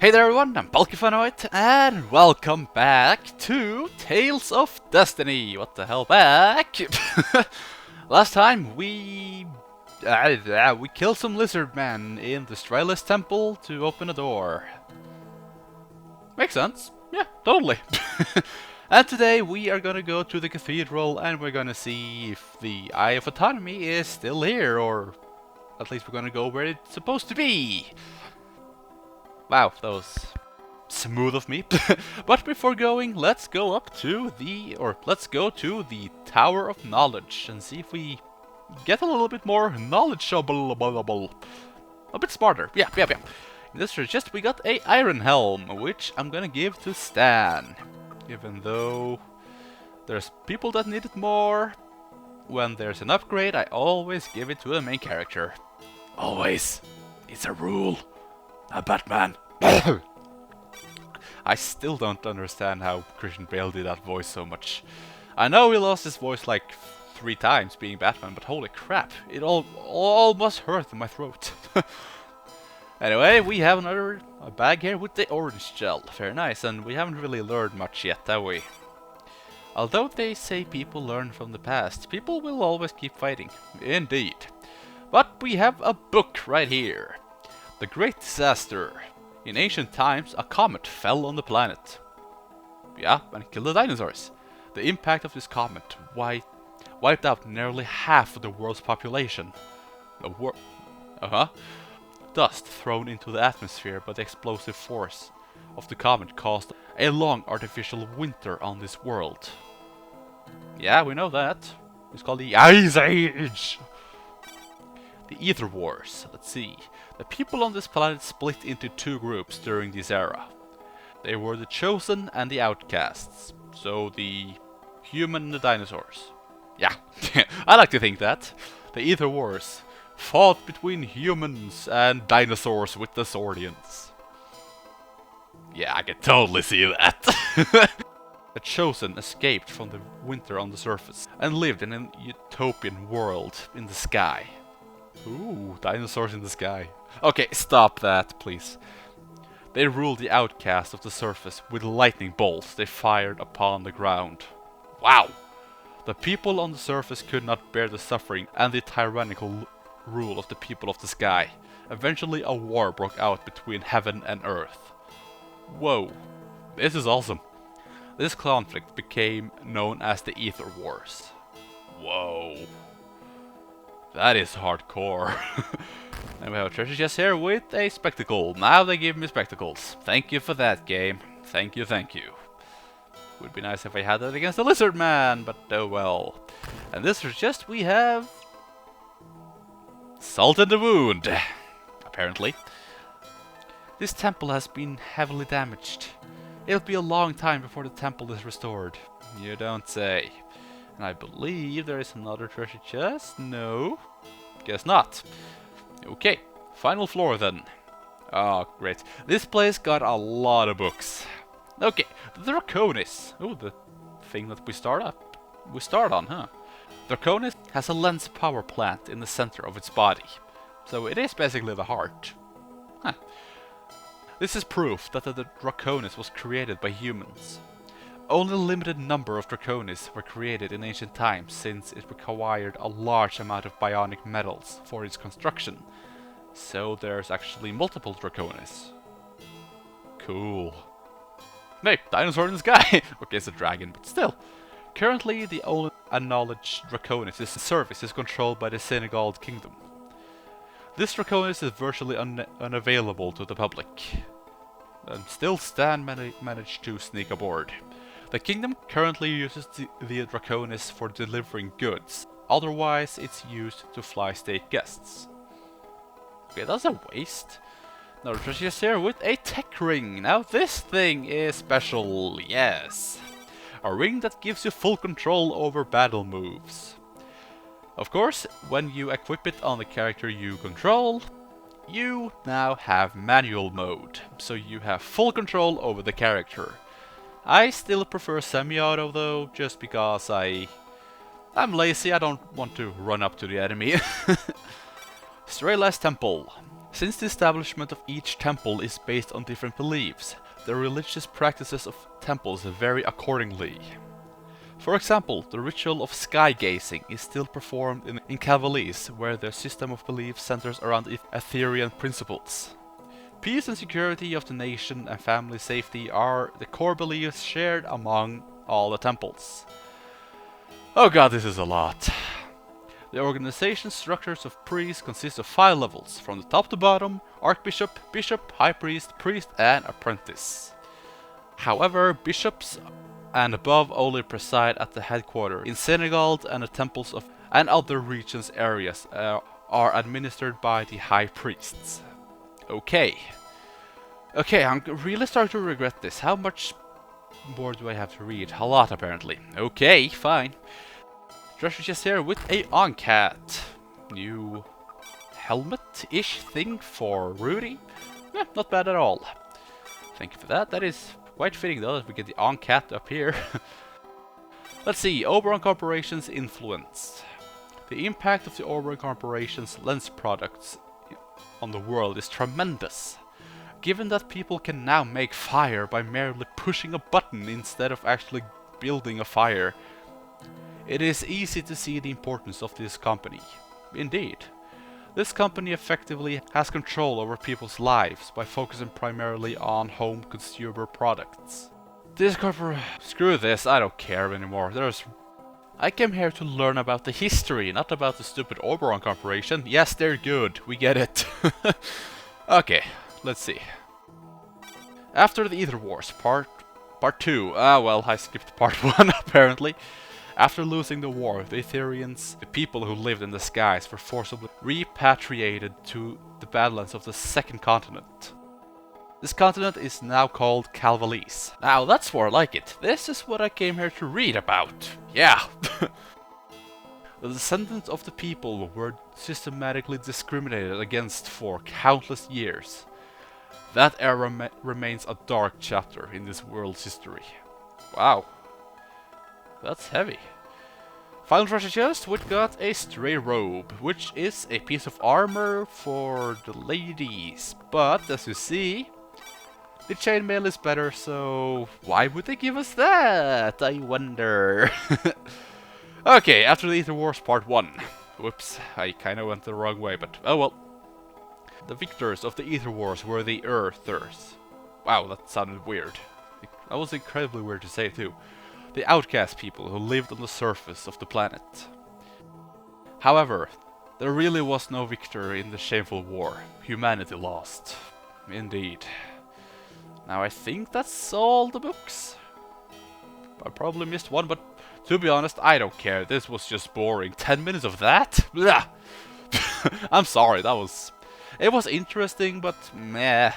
Hey there everyone, I'm Macguffin, and welcome back to Tales of Destiny. What the hell, back? Last time we killed some lizard men in the Stylus temple to open a door. Makes sense. Yeah, totally. And today we are gonna go to the Cathedral and we're gonna see if the Eye of Autonomy is still here, or at least we're gonna go where it's supposed to be. Wow, that was smooth of me. But before going, let's go to the Tower of Knowledge and see if we get a little bit more knowledgeable. A bit smarter. Yeah. In this just we got a Iron Helm, which I'm gonna give to Stahn. Even though there's people that need it more, when there's an upgrade, I always give it to a main character. Always. It's a rule. A Batman. I still don't understand how Christian Bale did that voice so much. I know he lost his voice like 3 times being Batman, but holy crap, it almost hurt in my throat. Anyway, we have a bag here with the orange gel. Very nice, and we haven't really learned much yet, have we? Although they say people learn from the past, people will always keep fighting. Indeed. But we have a book right here. The Great Disaster. In ancient times, a comet fell on the planet. Yeah, and killed the dinosaurs. The impact of this comet wiped out nearly half of the world's population. Dust thrown into the atmosphere by the explosive force of the comet caused a long artificial winter on this world. Yeah, we know that. It's called the Ice Age. The Ether Wars. Let's see. The people on this planet split into 2 groups during this era. They were the Chosen and the Outcasts. So the human and the dinosaurs. Yeah, I like to think that. The Ether Wars fought between humans and dinosaurs with the Swordians. Yeah, I can totally see that. The Chosen escaped from the winter on the surface and lived in a utopian world in the sky. Ooh, dinosaurs in the sky. Okay, stop that, please. They ruled the outcast of the surface with lightning bolts they fired upon the ground. Wow! The people on the surface could not bear the suffering and the tyrannical rule of the people of the sky. Eventually a war broke out between heaven and earth. Whoa, this is awesome. This conflict became known as the Ether Wars. Whoa. That is hardcore. And we have a treasure chest here with a spectacle. Now they give me spectacles. Thank you for that, game. Thank you. Would be nice if I had that against the lizard man, but oh well. And this is just we have salt in the wound. Apparently. This temple has been heavily damaged. It'll be a long time before the temple is restored. You don't say. And I believe there is another treasure chest. No, guess not. Okay, final floor then. Oh, great. This place got a lot of books. Okay, the Draconis. Oh, the thing that we start on, huh? Draconis has a lens power plant in the center of its body. So it is basically the heart. Huh. This is proof that the Draconis was created by humans. Only a limited number of Draconis were created in ancient times, since it required a large amount of bionic metals for its construction. So there's actually multiple Draconis. Cool. Hey, dinosaur in the sky! Okay, it's a dragon, but still. Currently, the only acknowledged Draconis service is controlled by the Senegal Kingdom. This Draconis is virtually unavailable to the public. And still Stahn managed to sneak aboard. The kingdom currently uses the Draconis for delivering goods. Otherwise, it's used to fly state guests. Okay, that's a waste. Now, just here with a tech ring. Now, this thing is special, yes. A ring that gives you full control over battle moves. Of course, when you equip it on the character you control, you now have manual mode. So you have full control over the character. I still prefer semi-auto though, just because I'm lazy, I don't want to run up to the enemy. Stahn Temple. Since the establishment of each temple is based on different beliefs, the religious practices of temples vary accordingly. For example, the ritual of sky gazing is still performed in Calvalis, where their system of belief centers around Etherean principles. Peace and security of the nation and family safety are the core beliefs shared among all the temples. Oh god, this is a lot. The organization structures of priests consist of 5 levels, from the top to bottom: Archbishop, Bishop, High Priest, Priest, and Apprentice. However, bishops and above only preside at the headquarters. In Senegal and the temples of and other regions areas are administered by the High Priests. Okay, I'm really starting to regret this. How much more do I have to read? A lot, apparently. Okay, fine. Treasure chest here with a on-cat. New helmet-ish thing for Rutee. Not bad at all. Thank you for that. That is quite fitting though that we get the on-cat up here. Let's see, Oberon Corporation's influence. The impact of the Oberon Corporation's lens products on the world is tremendous. Given that people can now make fire by merely pushing a button instead of actually building a fire, it is easy to see the importance of this company. Indeed. This company effectively has control over people's lives by focusing primarily on home consumer products. Screw this, I don't care anymore. I came here to learn about the history, not about the stupid Oberon Corporation. Yes, they're good, we get it. Okay, let's see. After the Ether Wars, part 2. Well, I skipped part 1 apparently. After losing the war, the Etherians, the people who lived in the skies, were forcibly repatriated to the Badlands of the Second Continent. This continent is now called Calvalis. Now that's more like it. This is what I came here to read about. Yeah! The descendants of the people were systematically discriminated against for countless years. That era remains a dark chapter in this world's history. Wow. That's heavy. Final treasure chest, we got a stray robe, which is a piece of armor for the ladies. But as you see, the chainmail is better, so why would they give us that? I wonder. Okay, after the Ether Wars part 1. Whoops, I kinda went the wrong way, but oh well. The victors of the Ether Wars were the Earthers. Wow, that sounded weird. That was incredibly weird to say too. The outcast people who lived on the surface of the planet. However, there really was no victor in the shameful war. Humanity lost. Indeed. Now I think that's all the books. I probably missed one, but to be honest, I don't care. This was just boring. 10 minutes of that? Blah. I'm sorry, it was interesting, but meh.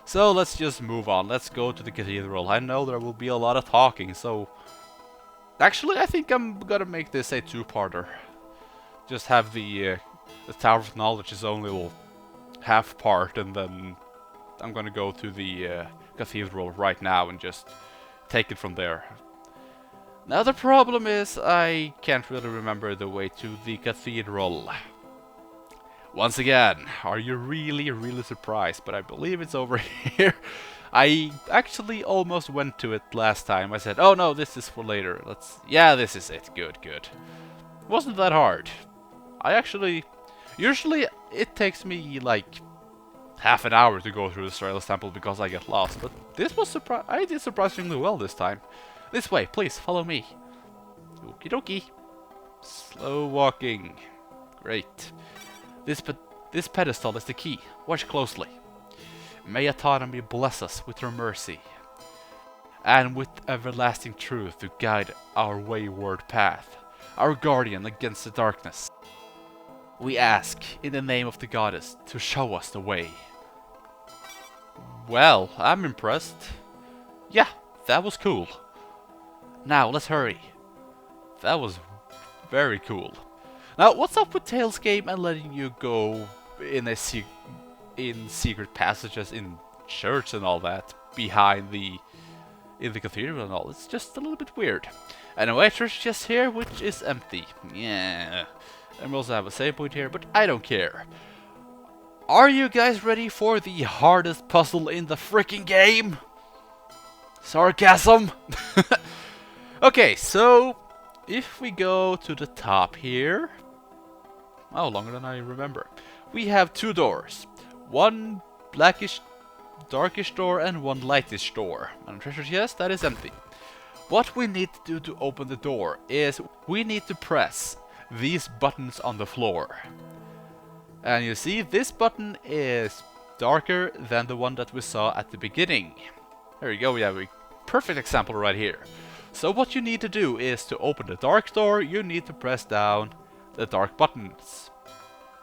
So let's just move on. Let's go to the Cathedral. I know there will be a lot of talking, so actually I think I'm gonna make this a 2-parter. Just have the Tower of Knowledge is only a little half part, and then I'm gonna go to the Cathedral right now and just take it from there. Now the problem is I can't really remember the way to the Cathedral. Once again, are you really surprised? But I believe it's over here. I actually almost went to it last time. I said, oh no, this is for later. Yeah, this is it. Good. Wasn't that hard. Usually it takes me like half an hour to go through the Stylus Temple because I get lost. But this was I did surprisingly well this time. This way, please, follow me. Okie dokie. Slow walking. Great. This pedestal is the key. Watch closely. May autonomy bless us with her mercy, and with everlasting truth to guide our wayward path, our guardian against the darkness. We ask, in the name of the goddess, to show us the way. Well, I'm impressed. Yeah, that was cool. Now, let's hurry. That was very cool. Now, what's up with Tails' game and letting you go in secret passages in church and all that in the cathedral and all? It's just a little bit weird. Anyway, treasure chest here, which is empty. Yeah. And we also have a save point here, but I don't care. Are you guys ready for the hardest puzzle in the freaking game? Sarcasm! Okay, so if we go to the top here... Oh, longer than I remember. We have two doors. One blackish, darkish door and one lightish door. And treasure chest that is empty. What we need to do to open the door is we need to press these buttons on the floor. And you see, this button is darker than the one that we saw at the beginning. There you go, we have a perfect example right here. So what you need to do is to open the dark door, you need to press down the dark buttons.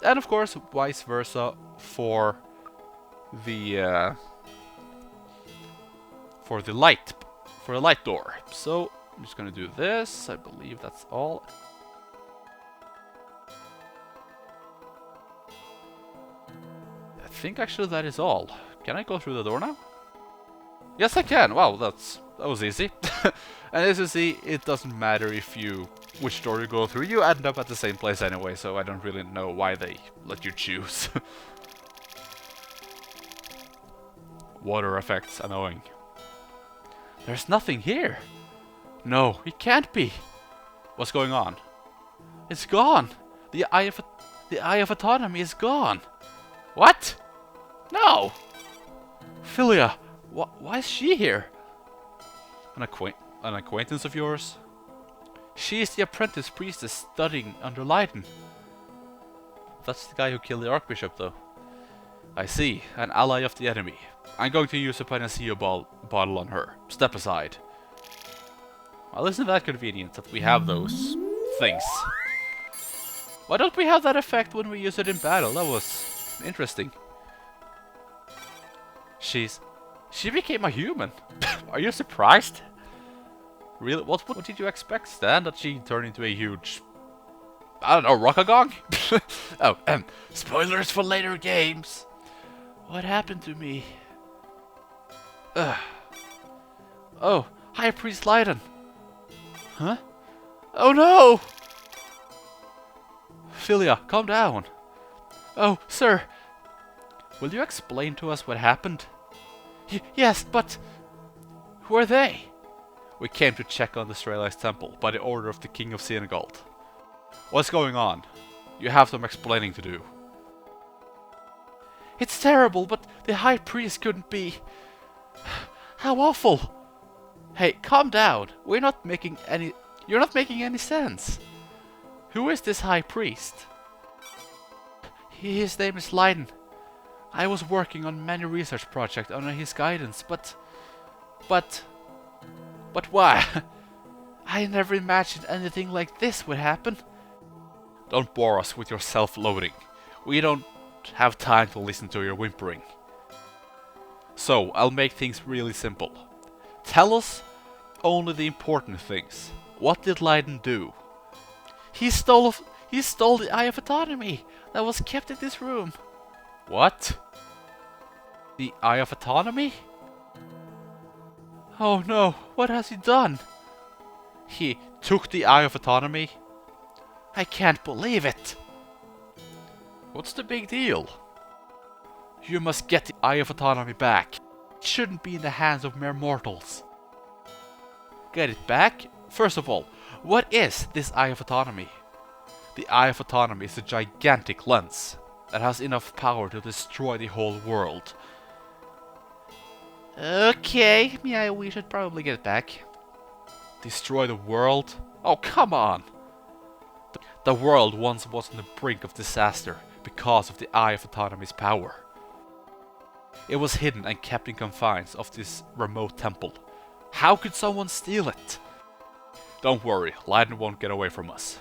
And of course, vice versa for the light door. So I'm just gonna do this. I believe that's all. I think actually that is all. Can I go through the door now? Yes, I can. Wow, that was easy. And as you see, it doesn't matter which door you go through. You end up at the same place anyway, so I don't really know why they let you choose. Water effects, annoying. There's nothing here. No, it can't be. What's going on? It's gone. The Eye of Autonomy is gone. What? No. Philia, why is she here? An acquaintance of yours? She is the apprentice priestess studying under Leiden. That's the guy who killed the Archbishop, though. I see. An ally of the enemy. I'm going to use a panacea bottle on her. Step aside. Well, isn't that convenient that we have those things? Why don't we have that effect when we use it in battle? That was interesting. She became a human. Are you surprised? Really? What did you expect, Stahn? That she turned into a huge... I don't know, rockagong? Oh, spoilers for later games. What happened to me? Oh, High Priest Leiden. Huh? Oh no! Philia, calm down. Oh, sir. Will you explain to us what happened? Yes, but... Who are they? We came to check on the Sterilized Temple by the order of the King of Senegal. What's going on? You have some explaining to do. It's terrible, but the High Priest couldn't be... How awful! Hey, calm down. You're not making any sense. Who is this High Priest? His name is Leiden. I was working on many research projects under his guidance, but why? I never imagined anything like this would happen. Don't bore us with your self-loathing. We don't have time to listen to your whimpering. So, I'll make things really simple. Tell us only the important things. What did Leiden do? He stole the Eye of Autonomy that was kept in this room. What? The Eye of Autonomy? Oh no, what has he done? He took the Eye of Autonomy? I can't believe it. What's the big deal? You must get the Eye of Autonomy back. It shouldn't be in the hands of mere mortals. Get it back? First of all, what is this Eye of Autonomy? The Eye of Autonomy is a gigantic lens that has enough power to destroy the whole world. Okay, yeah, we should probably get it back. Destroy the world? Oh, come on! The world once was on the brink of disaster because of the Eye of Autonomy's power. It was hidden and kept in confines of this remote temple. How could someone steal it? Don't worry, Leiden won't get away from us.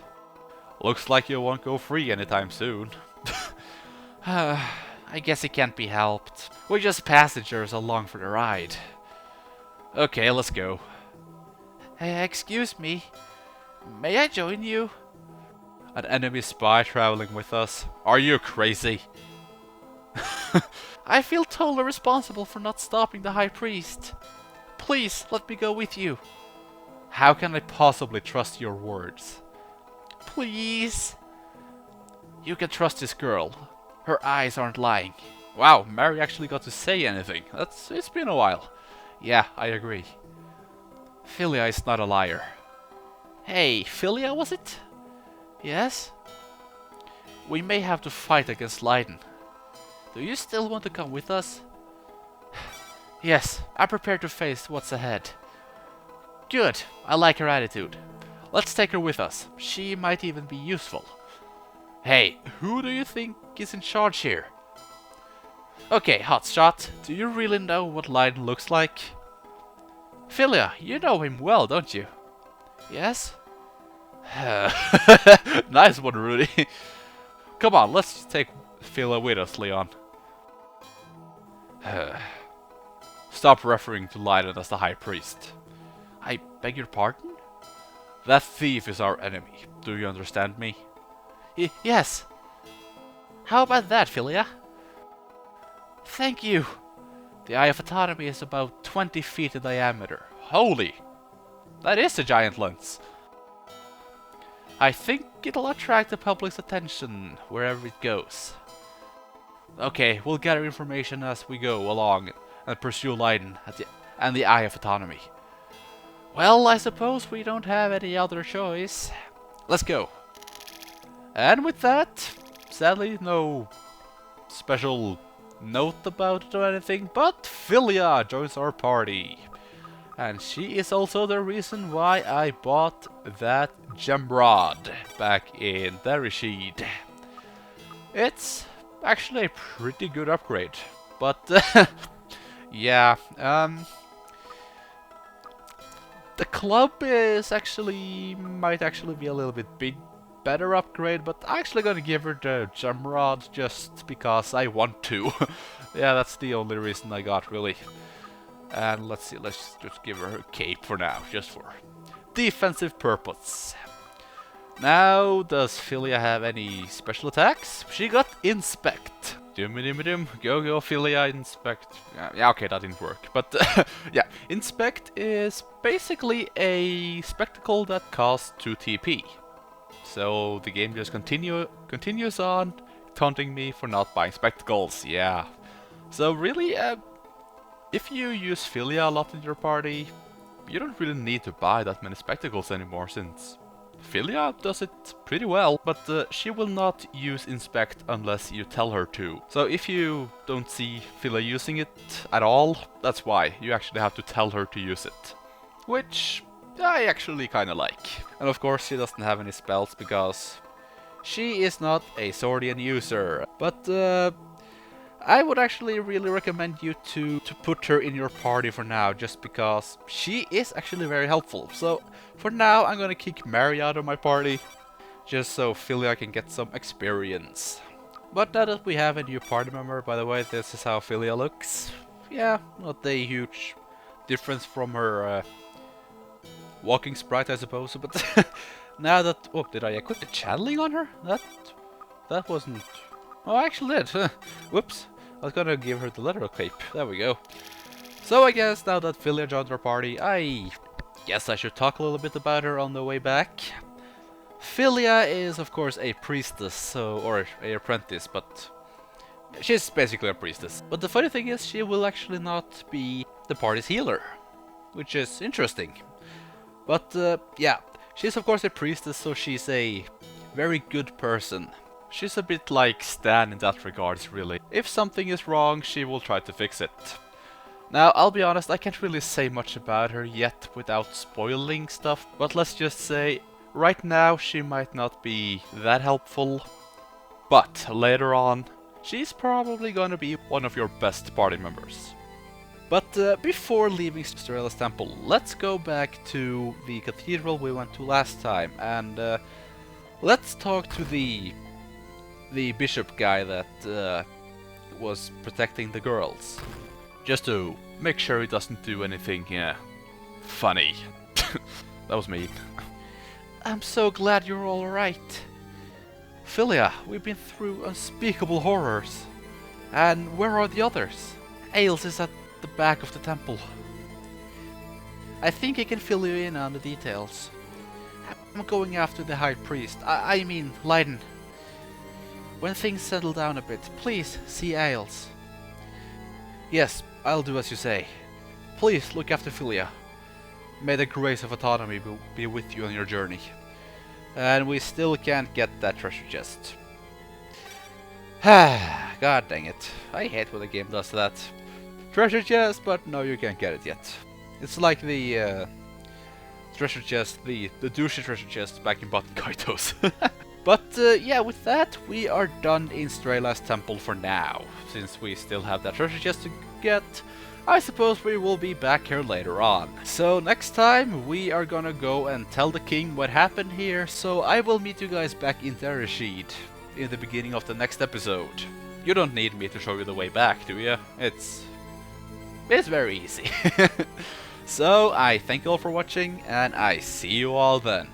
Looks like you won't go free anytime soon. I guess it can't be helped. We're just passengers along for the ride. Okay, let's go. Excuse me. May I join you? An enemy spy traveling with us? Are you crazy? I feel totally responsible for not stopping the High Priest. Please, let me go with you. How can I possibly trust your words? Please. You can trust this girl. Her eyes aren't lying. Wow, Mary actually got to say anything. It's been a while. Yeah, I agree. Philia is not a liar. Hey, Philia, was it? Yes? We may have to fight against Leiden. Do you still want to come with us? Yes, I'm prepared to face what's ahead. Good, I like her attitude. Let's take her with us. She might even be useful. Hey, who do you think is in charge here? Okay, hotshot, do you really know what Leiden looks like? Philia, you know him well, don't you? Yes? Nice one, Rutee. Come on, let's take Philia with us, Leon. Stop referring to Leiden as the High Priest. I beg your pardon? That thief is our enemy. Do you understand me? Yes. How about that, Philia? Thank you. The Eye of Autonomy is about 20 feet in diameter. Holy! That is a giant lens. I think it'll attract the public's attention wherever it goes. Okay, we'll gather information as we go along and pursue Leiden and the Eye of Autonomy. Well, I suppose we don't have any other choice. Let's go. And with that, sadly, no special note about it or anything, but Philia joins our party. And she is also the reason why I bought that gem rod back in Darishid. It's actually a pretty good upgrade, but yeah, the club might actually be a little bit better upgrade, but I'm actually gonna give her the gem rod just because I want to. Yeah, that's the only reason I got, really. And let's see, let's just give her a cape for now, just for defensive purpose. Now, does Philia have any special attacks? She got Inspect. Go, Philia, Inspect. Yeah, okay, that didn't work. But, yeah, Inspect is basically a spectacle that costs 2 TP. So, the game just continues on, taunting me for not buying spectacles, yeah. So, really, if you use Philia a lot in your party, you don't really need to buy that many spectacles anymore, since Philia does it pretty well, but she will not use Inspect unless you tell her to. So if you don't see Philia using it at all, that's why. You actually have to tell her to use it. Which I actually kinda like. And of course she doesn't have any spells because she is not a Swordian user. But I would actually really recommend you to put her in your party for now, just because she is actually very helpful. So for now I'm gonna kick Mary out of my party, just so Philia can get some experience. But now that we have a new party member, by the way, this is how Philia looks. Yeah, not a huge difference from her walking sprite, I suppose, but now that... Oh, did I equip the channeling on her? That wasn't... Oh, I actually did. Whoops. I was gonna give her the letter cape. There we go. So I guess now that Philia joined our party, I guess I should talk a little bit about her on the way back. Philia is of course a priestess, or a apprentice, but she's basically a priestess. But the funny thing is, she will actually not be the party's healer, which is interesting. But yeah, she's of course a priestess, so she's a very good person. She's a bit like Stahn in that regards, really. If something is wrong, she will try to fix it. Now, I'll be honest, I can't really say much about her yet without spoiling stuff, but let's just say, right now she might not be that helpful, but later on, she's probably gonna be one of your best party members. But before leaving Storela's temple, let's go back to the cathedral we went to last time, and let's talk to the bishop guy that was protecting the girls. Just to make sure he doesn't do anything funny. That was mean. I'm so glad you're all right. Philia, we've been through unspeakable horrors. And where are the others? Ailes is at the back of the temple. I think I can fill you in on the details. I'm going after the High Priest. I mean, Leiden. when things settle down a bit, please see Ailes. Yes, I'll do as you say. Please look after Philia. May the grace of autonomy be with you on your journey. And we still can't get that treasure chest. God dang it. I hate when the game does that. Treasure chest, but no, you can't get it yet. It's like the treasure chest, the douchey treasure chest back in Button Kaitos. But yeah, with that, we are done in Strela's temple for now. Since we still have that treasure chest to get, I suppose we will be back here later on. So next time, we are gonna go and tell the king what happened here, so I will meet you guys back in Tharashid in the beginning of the next episode. You don't need me to show you the way back, do you? It's very easy. So, I thank you all for watching, and I see you all then.